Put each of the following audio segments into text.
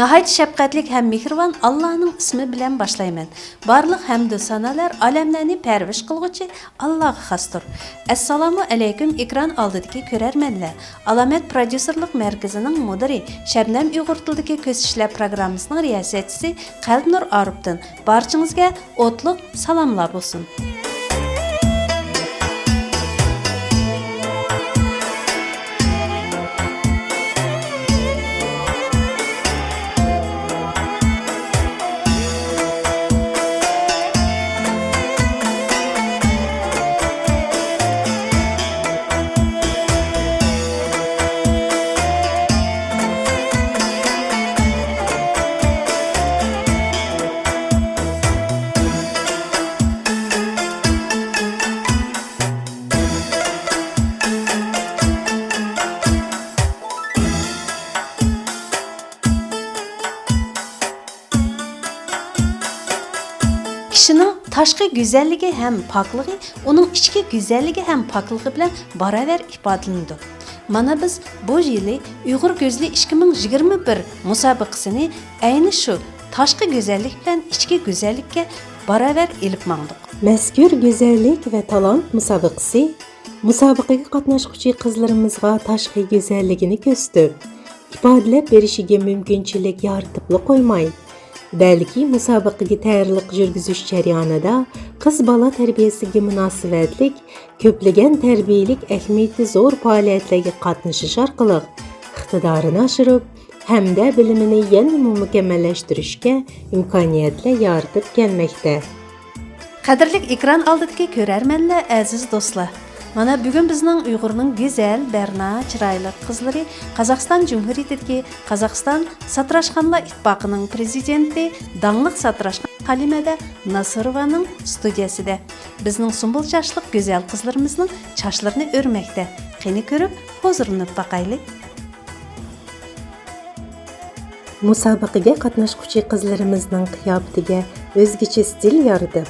Nəhayət şəfqətlik həm mehriban Allah'ın ismi bilan başlayman. Barlıq həmd sanalar aləmlərini pərviş qılğıcı Allah'a xasdır. Assalamu alaykum ekran aldidagi ko'rarmanlar. Alamat prodüserlik mərkəzinin müdiri Şəbnəm Uyğur tilidagi ko'z işlər proqrammasının riyasətçisi Qalbnur Arifdan barchangizga o'tliq salomlar bo'lsin. Kişinin tashqi go'zalligi ham pokligi, uning ichki go'zalligi ham pokligi bilan baravar ifodalanadi. Mana biz bu yili Uyg'ur Gözli 2021 musobaqasini ayni shu tashqi go'zallik bilan ichki go'zallikka baravar elib mangdik. Mazkur go'zallik va talant musobaqasi musobaqaga qatnashuvchi qizlarimizga tashqi go'zalligini ko'rsatib, ifodalab berishiga mumkinchilik yaratib qo'ymay, balki musobaqaga tayyorlik yurgizish jarayonida qiz bola tarbiyasiga munosabatlik ko'plagan tarbiyalik ahamiyati zo'r faoliyatlarga qatnashish orqali iqtidorini oshirib hamda bilimini yanada mukammallashtirishga imkoniyatlar yaratib kelmoqda. Qadrli ekran oldidagi ko'rarmanlar, aziz do'stlar. Mana bugun bizning Uyg'urning go'zal, barna, chiroyli qizlari Qozog'iston Jumhuriyatidagi Qozog'iston Satrashxonlar ittifoqining prezidenti dangliq satrashxon Halimada Nasirovaning studiyasida bizning sumbul chashliq go'zal qizlarimizning chashlarini o'rmoqda. Qani ko'rib, hozirlanib baqaylik. Musobaqaga qatnashuvchi qizlarimizning qiyofatiga o'zgacha stil yaratib,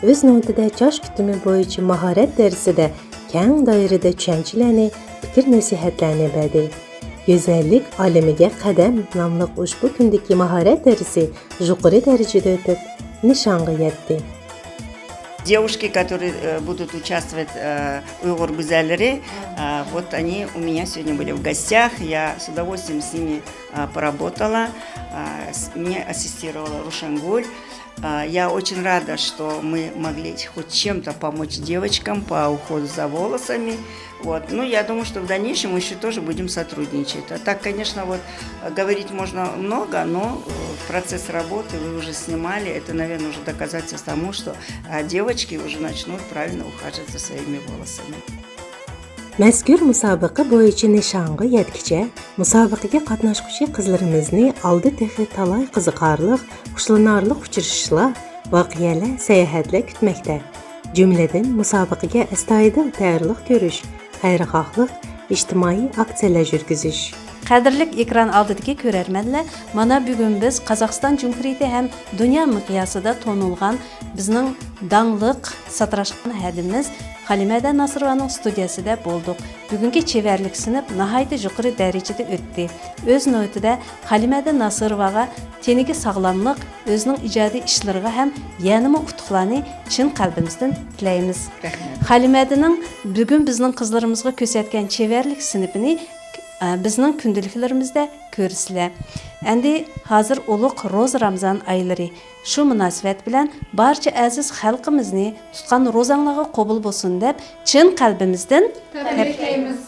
o'z navbatida chosh kutumi bo'yicha mahorat darsida keng doirada tushunchalarni, fikr-nasihatlarni berdi. Go'zallik olamiga qadam nomli ushbu kundagi mahorat darsi yuqori darajada o'tib, nishonga yetdi. Девушки, которые будут участвовать в Уйгур Гузалере, вот они у меня сегодня были в гостях. Я с удовольствием с ними поработала. Мне ассистировала Рушангуль. Я очень рада, что мы могли хоть чем-то помочь девочкам по уходу за волосами. Вот. Ну, я думаю, что в дальнейшем мы еще тоже будем сотрудничать. А так, конечно, вот говорить можно много, но процесс работы вы уже снимали. Это, наверное, уже доказательство тому, что девочки уже начнут правильно ухаживать за своими волосами. Mazkur musobaqa bo'yicha nishonga yetkicha musobaqaga qatnashuvchi qizlarimizni oldi texi talay qiziqarli, xushlanarli uchrashishlar, voqealar, sayohatlar kutmoqda. Jumladan musobaqaga astoydil tayyorlik ko'rish, xayrixohlik, ijtimoiy aksiyalar yurgizish. Qadrli ekran oldidagi ko'rarmanlar, mana bugun biz Qozog'iston Jumhuriyati ham dunyo miqyosida tanilgan bizning dangliq satrashxon hadimiz Halimada Nasirovaning studiyasida bo'ldik. Bugungi chevarlik sinib nihoyat yuqori darajada o'tdi. O'z navbatida Halimada Nasirovaga teniga sog'lomlik, o'zining ijodiy ishlariga ham yanada utuqlarni chin qalbimizdan tilaymiz. Halimadaning bugun bizning qizlarimizga ko'rsatgan chevarlik sinibini bizning kundaliklerimizda ko'rsizlar. Endi hozir ulug' ro'za Ramazon oylari. Shu munosabat bilan barcha aziz xalqimizni tutgan ro'zanglarga qabul bo'lsin deb chin qalbimizdan tabriklaymiz.